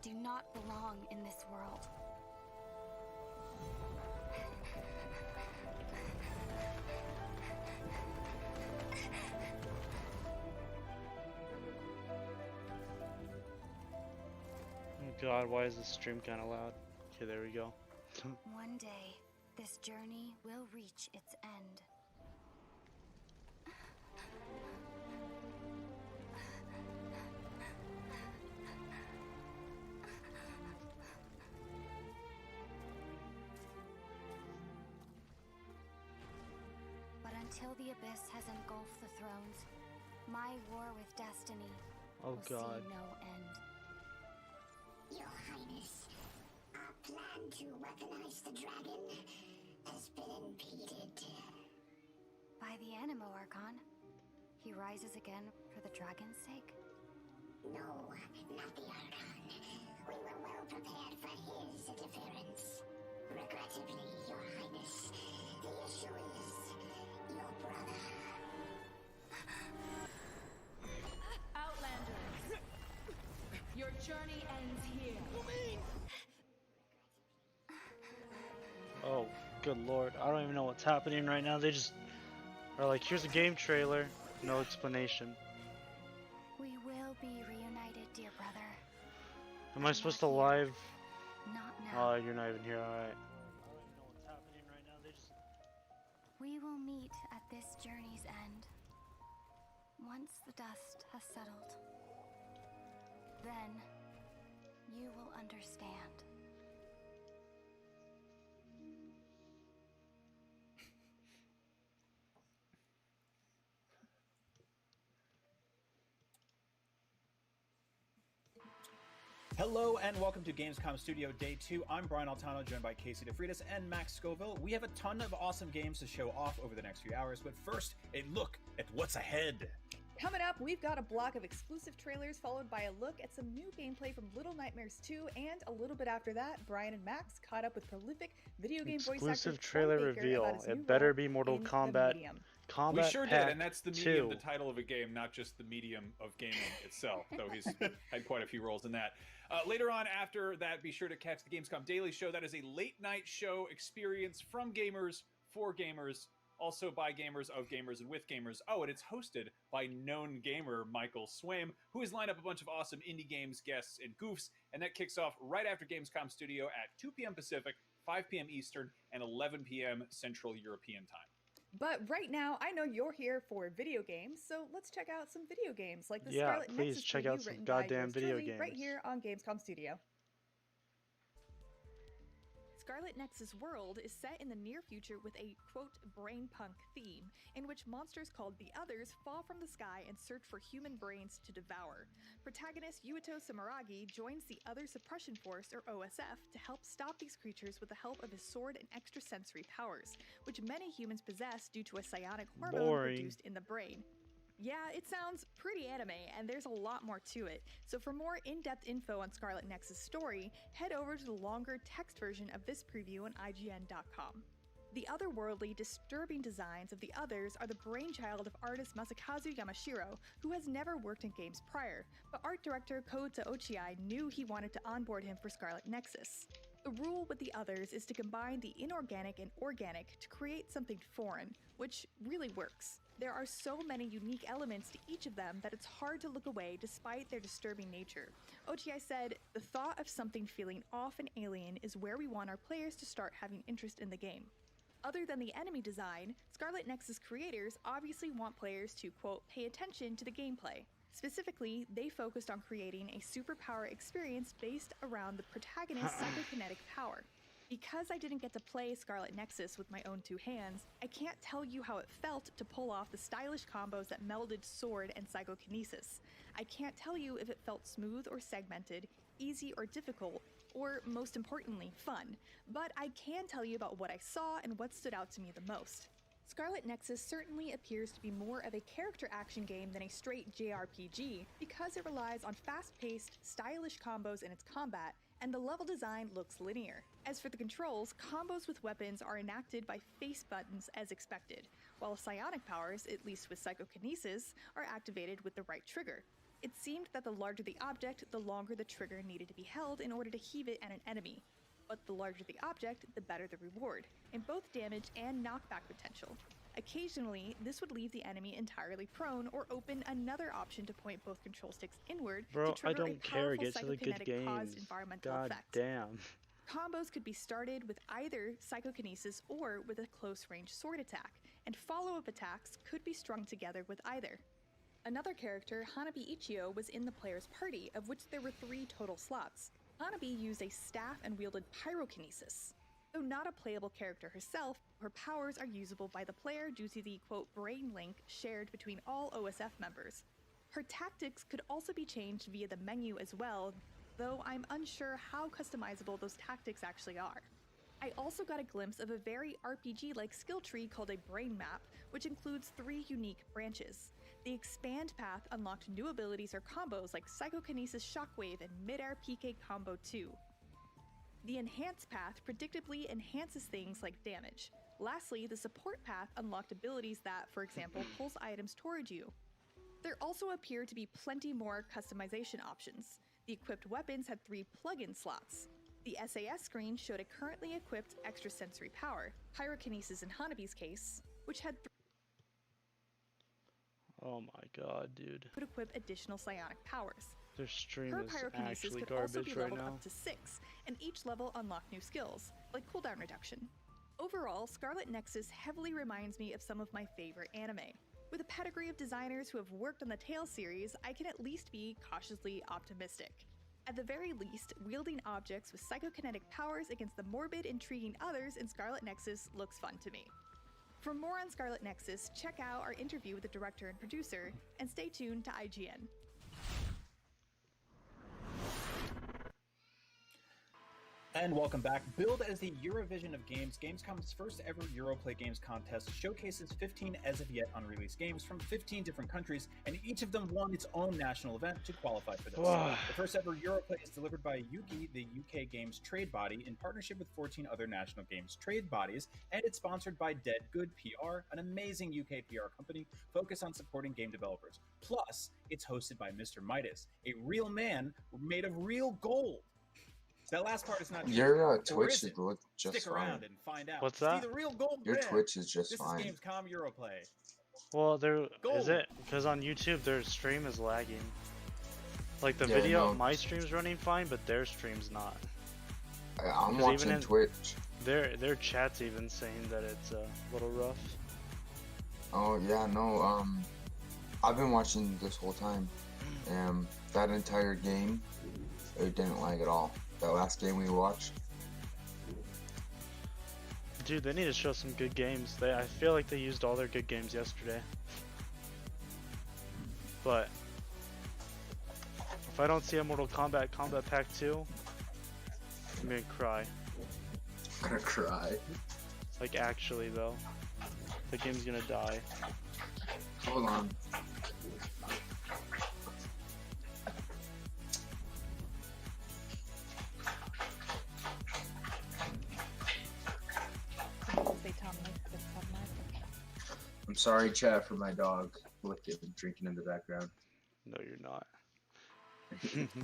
do not belong in this world. Oh God, why is the stream kind of loud? Okay, there we go. One day, this journey will reach its end. But until the abyss has engulfed the thrones, my war with destiny will see no end. Your Highness, our plan to weaponize the dragon has been impeded. By the Animo Archon, he rises again for the dragon's sake? No, not the Archon. We were well prepared for his interference. Regrettably, Your Highness, the issue is your brother. Outlanders, your journey ends here. Oh, good lord. I don't even know what's happening right now. They just are like, here's a game trailer. No explanation. We will be reunited, dear brother. Am I supposed to live? Not now. Oh, you're not even here, alright. I don't even know what's happening right now. They just... We will meet at this journey's end. Once the dust has settled. Then, you will understand. Hello and welcome to Gamescom Studio Day 2. I'm Brian Altano, joined by Casey DeFreitas and Max Scoville. We have a ton of awesome games to show off over the next few hours, but first, a look at what's ahead. Coming up, we've got a block of exclusive trailers followed by a look at some new gameplay from Little Nightmares 2, and a little bit after that, Brian and Max caught up with prolific video game voice actor exclusive trailer Troy Baker reveal. about his new It better role be Mortal in the Kombat. medium. Kombat We sure Pack did, and that's the medium, 2. the title of a game, not just the medium of gaming itself, though he's had quite a few roles in that. Later on, after that, be sure to catch the Gamescom Daily Show. That is a late-night show experience from gamers, for gamers, also by gamers, of gamers, and with gamers. Oh, and it's hosted by known gamer Michael Swaim, who has lined up a bunch of awesome indie games, guests, and goofs, and that kicks off right after Gamescom Studio at 2 p.m. Pacific, 5 p.m. Eastern, and 11 p.m. Central European Time. But right now, I know you're here for video games, so let's check out some video games like the Yeah, Scarlet please Nexus check preview out some written goddamn by yours video truly, right games. here on Gamescom Studio. Scarlet Nexus World is set in the near future with a, quote, brain-punk theme, in which monsters called the Others fall from the sky and search for human brains to devour. Protagonist Yuito Sumeragi joins the Other Suppression Force, or OSF, to help stop these creatures with the help of his sword and extrasensory powers, which many humans possess due to a psionic hormone produced in the brain. Yeah, it sounds pretty anime, and there's a lot more to it. So for more in-depth info on Scarlet Nexus' story, head over to the longer text version of this preview on IGN.com. The otherworldly, disturbing designs of the Others are the brainchild of artist Masakazu Yamashiro, who has never worked in games prior, but art director Kouta Ochiai knew he wanted to onboard him for Scarlet Nexus. The rule with the Others is to combine the inorganic and organic to create something foreign, which really works. There are so many unique elements to each of them that it's hard to look away despite their disturbing nature. Ochiai said, "The thought of something feeling off and alien is where we want our players to start having interest in the game." Other than the enemy design, Scarlet Nexus creators obviously want players to, quote, pay attention to the gameplay. Specifically, they focused on creating a superpower experience based around the protagonist's psychokinetic power. Because I didn't get to play Scarlet Nexus with my own two hands, I can't tell you how it felt to pull off the stylish combos that melded sword and psychokinesis. I can't tell you if it felt smooth or segmented, easy or difficult, or most importantly, fun. But I can tell you about what I saw and what stood out to me the most. Scarlet Nexus certainly appears to be more of a character action game than a straight JRPG because it relies on fast-paced, stylish combos in its combat, and the level design looks linear. As for the controls, combos with weapons are enacted by face buttons as expected, while psionic powers, at least with psychokinesis, are activated with the right trigger. It seemed that the larger the object, the longer the trigger needed to be held in order to heave it at an enemy. But the larger the object, the better the reward, in both damage and knockback potential. Occasionally, this would leave the enemy entirely prone or open another option to point both control sticks inward Bro, to trigger I don't a care. powerful Get to the good psychokinetic caused games. environmental God effect. damn. Combos could be started with either psychokinesis or with a close-range sword attack, and follow-up attacks could be strung together with either. Another character, Hanabi Ichiyo, was in the player's party, of which there were 3 total slots. Hanabi used a staff and wielded pyrokinesis. Though not a playable character herself, her powers are usable by the player due to the, quote, brain link shared between all OSF members. Her tactics could also be changed via the menu as well, though I'm unsure how customizable those tactics actually are. I also got a glimpse of a very RPG-like skill tree called a brain map, which includes 3 unique branches. The expand path unlocked new abilities or combos like Psychokinesis Shockwave and Mid-Air PK Combo 2. The enhance path predictably enhances things like damage. Lastly, the support path unlocked abilities that, for example, pulls items towards you. There also appear to be plenty more customization options. The equipped weapons had 3 plug-in slots. The SAS screen showed a currently equipped extrasensory power, pyrokinesis in Hanabi's case, which had Oh my god, dude. could equip additional psionic powers. Their stream Her is pyrokinesis actually could also be garbage right leveled now. up to 6, and each level unlocked new skills, like cooldown reduction. Overall, Scarlet Nexus heavily reminds me of some of my favorite anime. With a pedigree of designers who have worked on the Tale series, I can at least be cautiously optimistic. At the very least, wielding objects with psychokinetic powers against the morbid, intriguing others in Scarlet Nexus looks fun to me. For more on Scarlet Nexus, check out our interview with the director and producer, and stay tuned to IGN. And welcome back. Billed as the Eurovision of games, Gamescom's first ever Europlay Games contest showcases 15 as of yet unreleased games from 15 different countries, and each of them won its own national event to qualify for this. The first ever Europlay is delivered by Yugi, the UK Games trade body, in partnership with 14 other national games trade bodies, and it's sponsored by Dead Good PR, an amazing UK PR company focused on supporting game developers. Plus, it's hosted by Mr. Midas, a real man made of real gold. That last part is not true. Your Twitch should look just Stick fine. around and find out. What's that? See the real gold Your win. Twitch is just This fine. is Gamescom Europlay. Well, there Gold. is it because on YouTube their stream is lagging. Like the Yeah, video, no. my stream's running fine, but their stream's not. I'm 'Cause watching even in- Twitch. Their chat's even saying that it's a little rough. Oh yeah, no. I've been watching this whole time, and that entire game, it didn't lag at all. That last game we watched. Dude, they need to show some good games. I feel like they used all their good games yesterday. But if I don't see a Mortal Kombat Combat Pack 2, I'm gonna cry. I'm gonna cry. Like actually though. The game's gonna die. Hold on. I'm sorry, chat, for my dog licking and drinking in the background. No, you're not.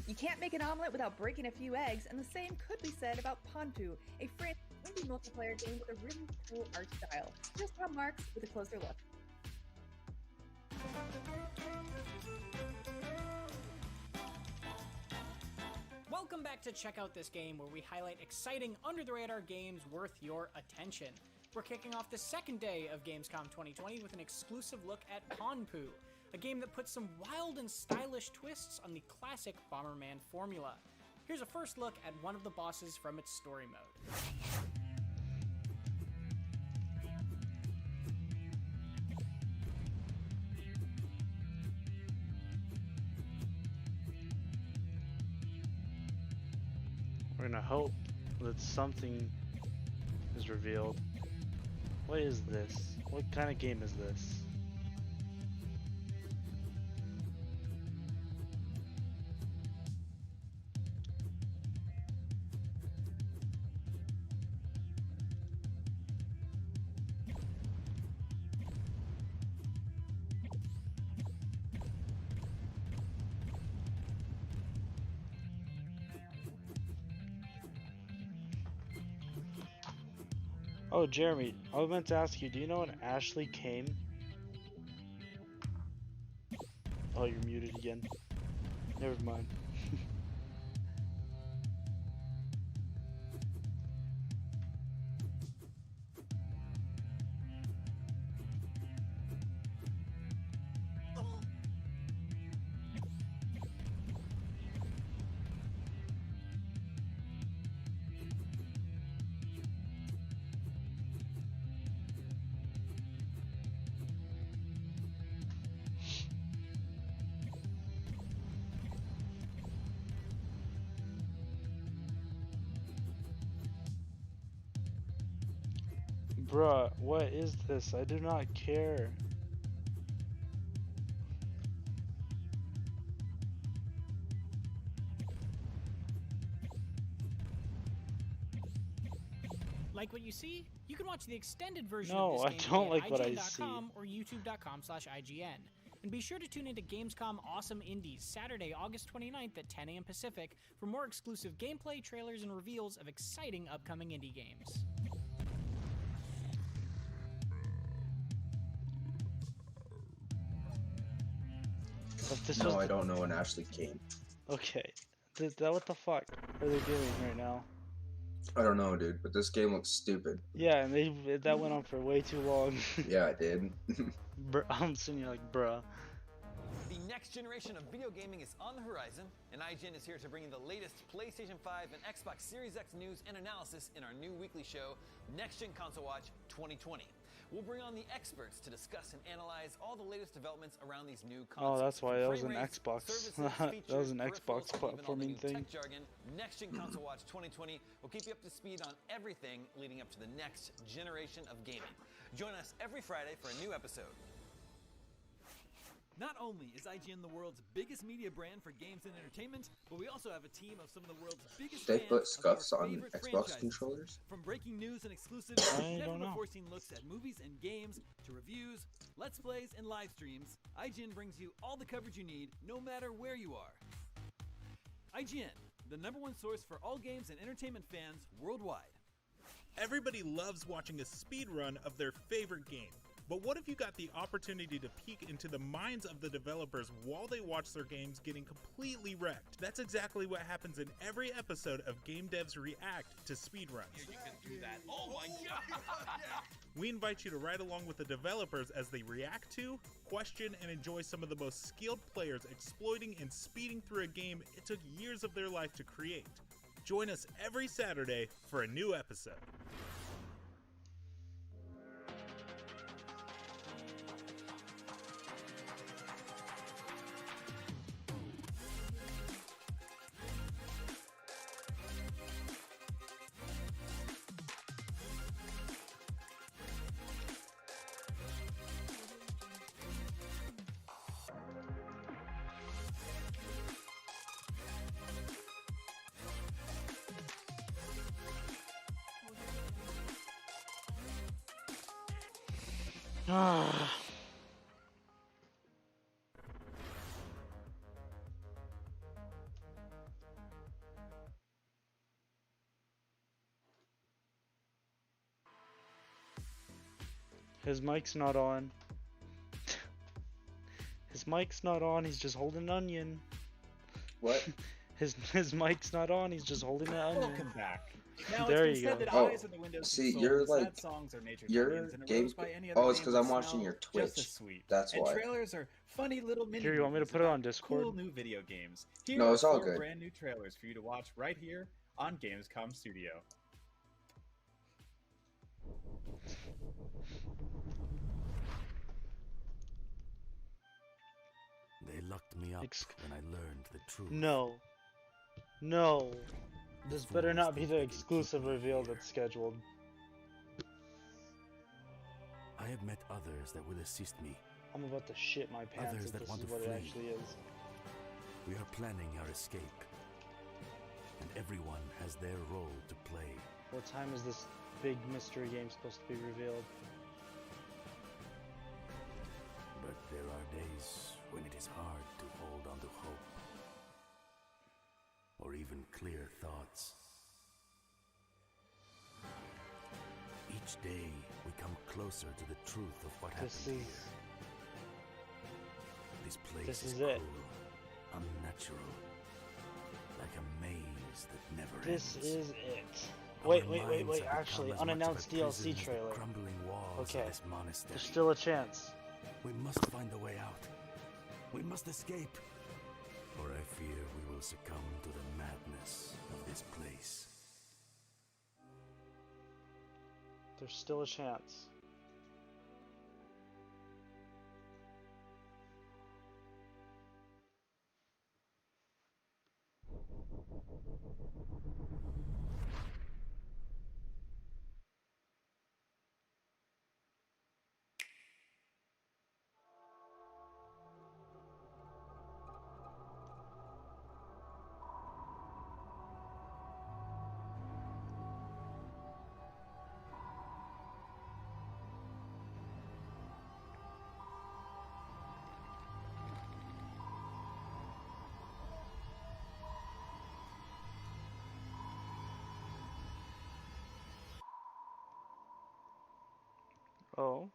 You can't make an omelet without breaking a few eggs, and the same could be said about Ponpu, a French indie multiplayer game with a really cool art style. Here's Tom Marks with a closer look. Welcome back to Check Out This Game, where we highlight exciting, under-the-radar games worth your attention. We're kicking off the second day of Gamescom 2020 with an exclusive look at Ponpu, a game that puts some wild and stylish twists on the classic Bomberman formula. Here's a first look at one of the bosses from its story mode. We're gonna hope that something is revealed. What is this? What kind of game is this? Oh, Jeremy, I meant to ask you, do you know when Ashley came? Oh, you're muted again. Never mind. Bruh, what is this? I do not care. Like what you see? You can watch the extended version No, of I this game don't at like what I IGN.com or youtube.com/IGN. And be sure to tune into Gamescom Awesome Indies Saturday, August 29th at 10 a.m. Pacific for more exclusive gameplay, trailers, and reveals of exciting upcoming indie games. No, I don't know when Ashley came. Okay. What the fuck are they doing right now? I don't know, dude, but this game looks stupid. Yeah, and that went on for way too long. Yeah, it did. I'm sitting here like, bruh. The next generation of video gaming is on the horizon, and IGN is here to bring you the latest PlayStation 5 and Xbox Series X news and analysis in our new weekly show, Next Gen Console Watch 2020. We'll bring on the experts to discuss and analyze all the latest developments around these new consoles. Oh, that's why that was an Rates, Xbox. services, That was an features, Xbox peripherals, and even all the platforming new thing. Tech jargon. Next Gen Console Watch 2020 will keep you up to speed on everything leading up to the next generation of gaming. Join us every Friday for a new episode. Not only is IGN the world's biggest media brand for games and entertainment, but we also have a team of some of the world's biggest They fans put of scuffs your on favorite Xbox franchises. controllers? From breaking news and exclusives, I never don't know. before seen looks at movies and games, to reviews, let's plays, and live streams, IGN brings you all the coverage you need, no matter where you are. IGN, the #1 source for all games and entertainment fans worldwide. Everybody loves watching a speed run of their favorite game. But what if you got the opportunity to peek into the minds of the developers while they watch their games getting completely wrecked? That's exactly what happens in every episode of Game Devs React to speedruns. You can do that. Oh my god! We invite you to ride along with the developers as they react to, question, and enjoy some of the most skilled players exploiting and speeding through a game it took years of their life to create. Join us every Saturday for a new episode. His mic's not on. His mic's not on, he's just holding an onion. What? His mic's not on, he's just holding an onion. Welcome back. Now There it's you been said go. that eyes are the windows see, to you're souls, like, sad songs are nature's your guardians, and a game. rose by any other Oh, it's name because would I'm watching smell your just Twitch. as sweet. That's and why. trailers are funny little mini Here, you want me to movies put it on about Discord? Cool new video games. Here No, are it's all 4 good. brand new trailers for you to watch right here on Gamescom Studio. They locked me up when I learned the truth. No. No. This better not be the exclusive reveal that's scheduled. I have met others that will assist me. I'm about to shit my pants Others if that this want is to what it flee. actually is. We are planning our escape. And everyone has their role to play. What time is this big mystery game supposed to be revealed? But there are days when it is hard to hold on to hope. Or even clear thoughts. Each day, we come closer to the truth of what happened here. This place is cruel, unnatural, like a maze that never ends. This is it. Wait, actually, unannounced DLC trailer. Okay, there's still a chance. We must find a way out. We must escape. Or I fear we will succumb to the madness of this place. There's still a chance. Oh.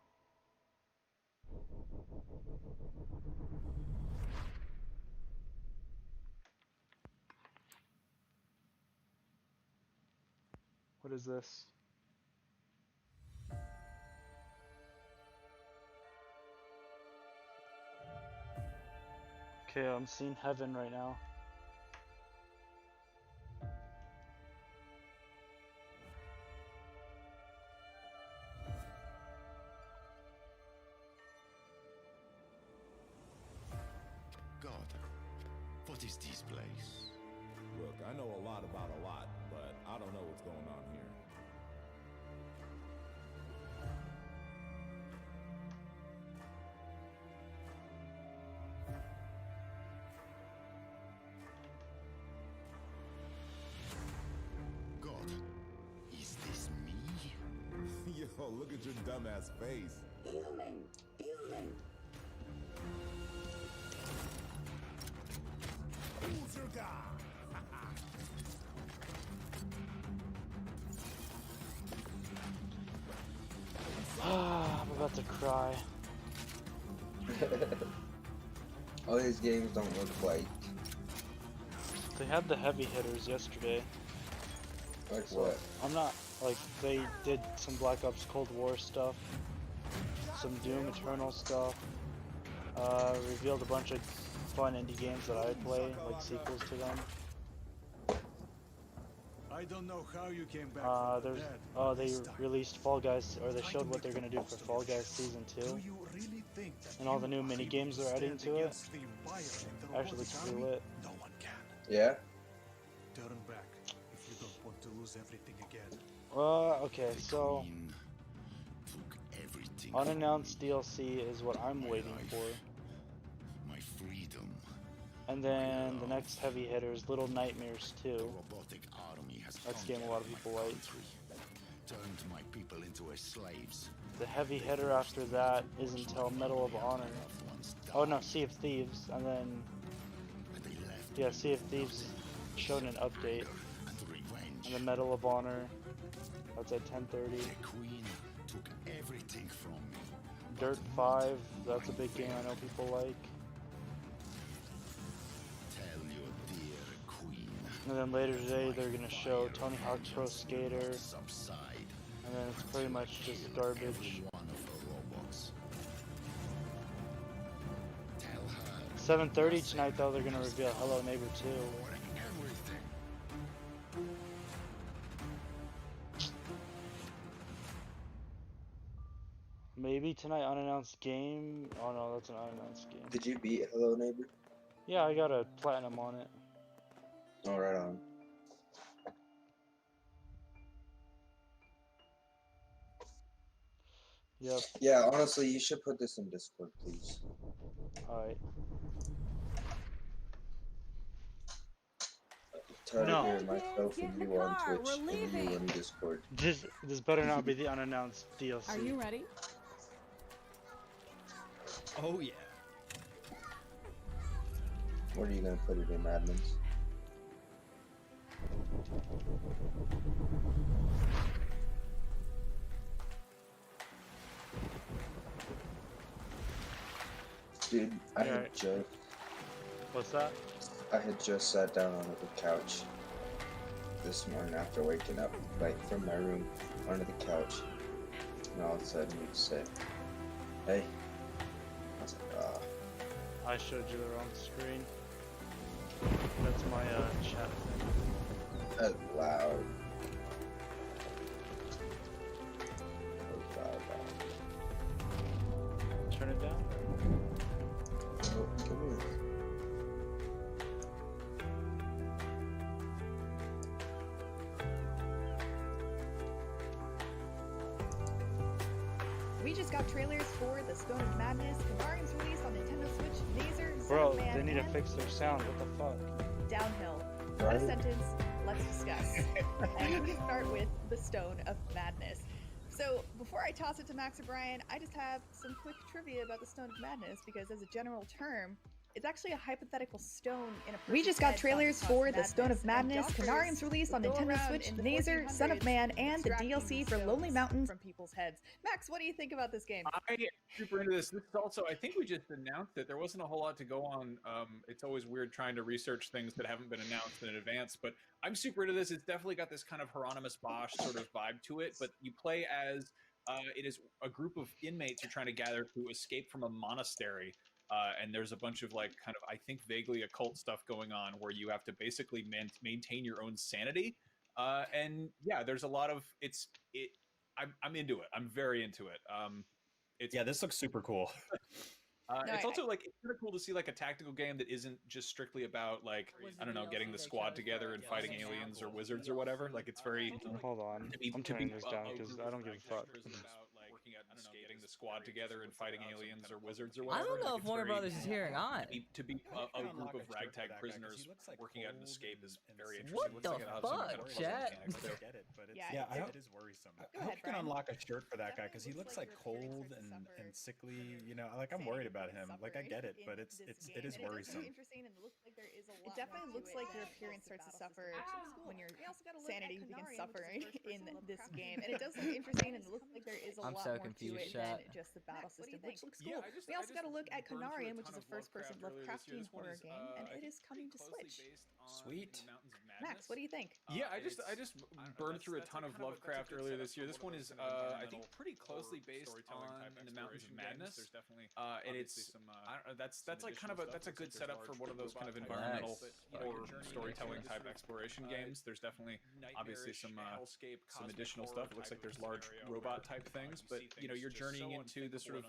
What is this? Okay, I'm seeing heaven right now. God, what is this place? Look, I know a lot about a lot, but I don't know what's going on here. God, is this me? Yo, look at your dumbass face. Human, human. Who's your guy? I'm about to cry. All these games don't look like. They had the heavy hitters yesterday. Like what? I'm not, like, they did some Black Ops Cold War stuff, some Doom Eternal stuff, revealed a bunch of fun indie games that I play, like sequels to them. I don't know how you came back There's, they released Fall Guys, or they showed what they're gonna do for Fall Guys Season 2. And all the new mini games they're adding to it. Actually looks pretty lit. Yeah? Turn back if you don't want to lose everything again. Okay, so unannounced DLC is what I'm waiting for. My freedom. And then the next heavy hitter is Little Nightmares 2. That's a game a lot of people like. Turned my people into slaves. The heavy hitter after that is until Medal of Honor. Oh no, Sea of Thieves, and then yeah, Sea of Thieves showed an update. And the Medal of Honor, that's at 10:30. The Queen took everything from me. Dirt 5, that's a big game I know people like. Tell your dear Queen. And then later today they're gonna show Tony Hawk's Pro Skater. And then it's pretty much just garbage. 7:30 tonight though, they're gonna reveal Hello Neighbor 2. Maybe tonight unannounced game. Oh no, that's an unannounced game. Did you beat Hello Neighbor? Yeah, I got a platinum on it. Oh, right on. Yep. Yeah, honestly, you should put this in Discord, please. Alright. Tired of hearing myself and you on Twitch and you in Discord. This better not be the unannounced DLC. Are you ready? Oh yeah. What are you gonna put it in, admins? Dude, I had Alright. just. What's that? I had just sat down on the couch this morning after waking up, like from my room, onto the couch, and all of a sudden you'd say, "Hey." I was like, I showed you the wrong screen. That's my chat thing. That's loud. Turn it down. Oh, come here. We just got trailers for The Stone of Madness, Kandarian's release on Nintendo Switch, Nazer, Bro, Man, they need to and fix their sound. What the fuck? Downhill. Not a sentence, let's discuss. And we can start with The Stone of Madness. So, before I toss it to Max or Brian, I just have some quick trivia about the Stone of Madness, because as a general term, it's actually a hypothetical stone in a We just got trailers for The Stone of Madness, Kandarian's release on Nintendo Switch, Nazer, Son of Man, and the DLC for Lonely Mountains from people's heads. Max, what do you think about this game? I am super into this. This is also, I think we just announced it. There wasn't a whole lot to go on. It's always weird trying to research things that haven't been announced in advance, but I'm super into this. It's definitely got this kind of Hieronymus Bosch sort of vibe to it, but you play as, it is a group of inmates you're trying to gather to escape from a monastery. And there's a bunch of like kind of, I think, vaguely occult stuff going on where you have to basically maintain your own sanity. And yeah, there's a lot of I'm into it. I'm very into it. Yeah, this looks super cool. It's also like it's kind of cool to see like a tactical game that isn't just strictly about like I don't know getting the squad together and fighting aliens or wizards or whatever. Like it's very Hold on. I'm turning this down because I don't give a fuck. Working at, I don't know, getting the squad together and fighting aliens or wizards or whatever. I don't know like, if Warner Brothers is hearing on. To be a group of ragtag prisoners working out an escape is very interesting. What the fuck, Chet? Yeah, it is worrisome. I hope you can unlock a shirt for that guy because he looks like cold and sickly. You know, like I'm worried about him. Like I get it, but it is worrisome. It definitely looks like your appearance starts to suffer when your sanity begins suffering in this game, and it does look interesting, and it looks like there is a lot so more confused, to it than just the battle system, which looks cool. We also got to look at Kanarian, which is a first-person Lovecraftian horror game, and it is coming to Switch. Sweet. Max, what do you think? Yeah, I just burned through a ton of Lovecraft earlier this year. This one is I think pretty closely based on the Mountains of Madness. There's definitely and it's that's like kind of that's a good setup for one of those kind of environmental or storytelling type exploration games. There's definitely obviously some additional stuff. It looks like there's large robot type things, but you know you're journeying into this sort of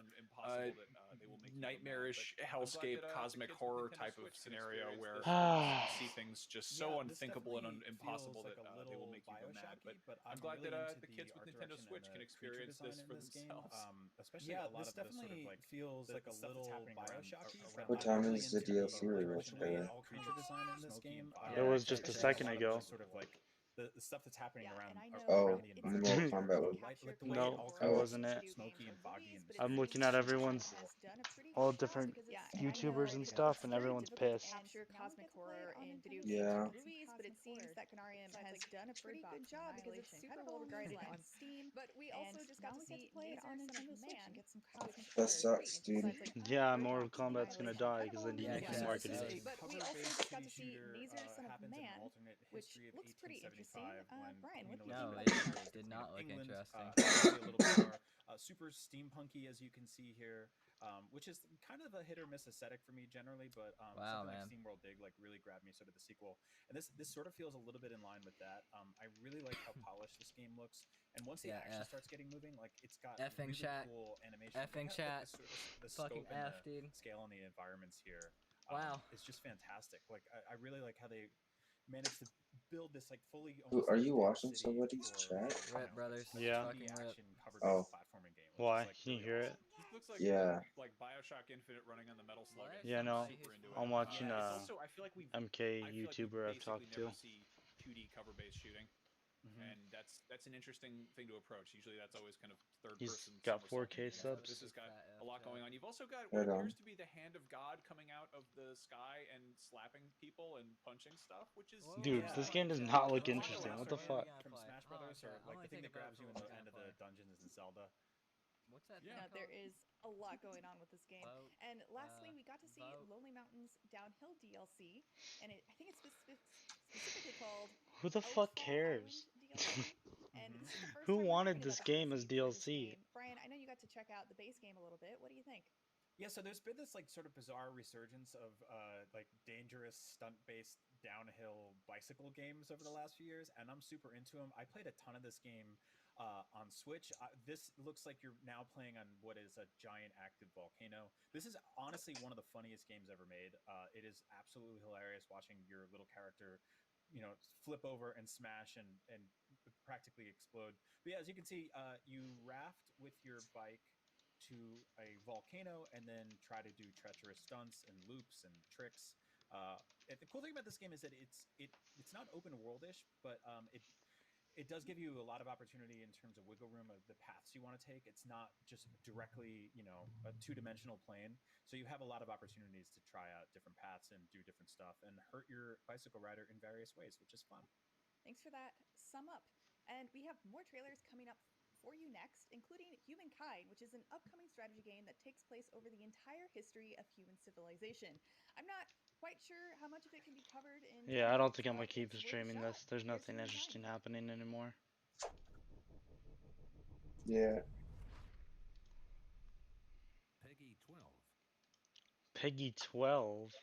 nightmarish hellscape cosmic horror type of scenario where you see things just so unthinkable and impossible that they will make you go mad. But I'm glad that the kids with Nintendo Switch can experience this for themselves. Especially this definitely feels like a little Bioshocky. What time is the DLC release, by the way? Creature design in this game. It was just a second ago. Sort of like the stuff that's happening around Oh, the Mortal Kombat was. No, it wasn't it. Smoky and foggy and I'm looking at everyone's, all different YouTubers and stuff, and everyone's pissed. Capture cosmic horror in video Yeah. movies, but it seems that Kanarian has done a pretty good job because it's super well regarded on Steam. But we also just got to see play it on Nintendo Switch and get some cosmic That sucks, dude. Yeah, Mortal Kombat's gonna die because they need to Yeah, market it. but we also just got to see Nazer, Son of Man, which looks pretty interesting. Brian, what do you think about it did not look interesting. A little bit more super steampunky, as you can see here, which is kind of a hit or miss aesthetic for me generally, but something like SteamWorld Dig like really grabbed me sort of the sequel, and this sort of feels a little bit in line with that. I really like how polished this game looks, and once the action starts getting moving, like it's got really cool animation. The fucking scope dude. Scale on the environments here. Wow, it's just fantastic. Like I really like how they managed to build this like fully. Are you watching somebody's chat? Rip Brothers. Yeah. Oh. Why? Can you hear it? Looks like Yeah. Like Bioshock Infinite running on the Metal Slug. Yeah, no. I'm watching Also, I feel like MK YouTuber I've talked to. Never see 2D cover-based shooting. And that's an interesting thing to approach. Usually that's always kind of third person. He's got 4K subs. This has got a lot going on. You've also got what appears to be the hand of God coming out of the sky and slapping people and punching stuff, which is Dude, this game does not look interesting. What the fuck? From Smash Brothers, or like the thing that grabs you in the end of the dungeons in Zelda. What's that? Yeah, there is a lot going on with this game. Vote, And lastly, we got to see vote. Lonely Mountains Downhill DLC, and I think it's specifically called Who the fuck Outfall cares? Island DLC. And this is the first Who time we're wanted hearing this about the game as DLC for this DLC? game. Brian, I know you got to check out the base game a little bit. What do you think? Yeah, so there's been this like sort of bizarre resurgence of like dangerous stunt-based downhill bicycle games over the last few years, and I'm super into them. I played a ton of this game on Switch. This looks like you're now playing on what is a giant active volcano. This is honestly one of the funniest games ever made. It is absolutely hilarious watching your little character, you know, flip over and smash and practically explode. But yeah, as you can see, you raft with your bike to a volcano and then try to do treacherous stunts and loops and tricks. The cool thing about this game is that it's not open worldish, but it does give you a lot of opportunity in terms of wiggle room of the paths you want to take. It's not just directly, you know, a two-dimensional plane. So you have a lot of opportunities to try out different paths and do different stuff and hurt your bicycle rider in various ways, which is fun. Thanks for that sum up. And we have more trailers coming up for you next, including Humankind, which is an upcoming strategy game that takes place over the entire history of human civilization. I'm not quite sure how much of it can be covered in 10 Yeah, I don't minutes, think I'm gonna but keep it's worth a streaming shot. this. There's Here's nothing Humankind. interesting happening anymore. Yeah. Peggy 12. Peggy 12.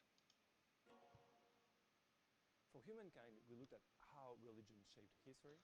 For Humankind, we looked at how religion shaped history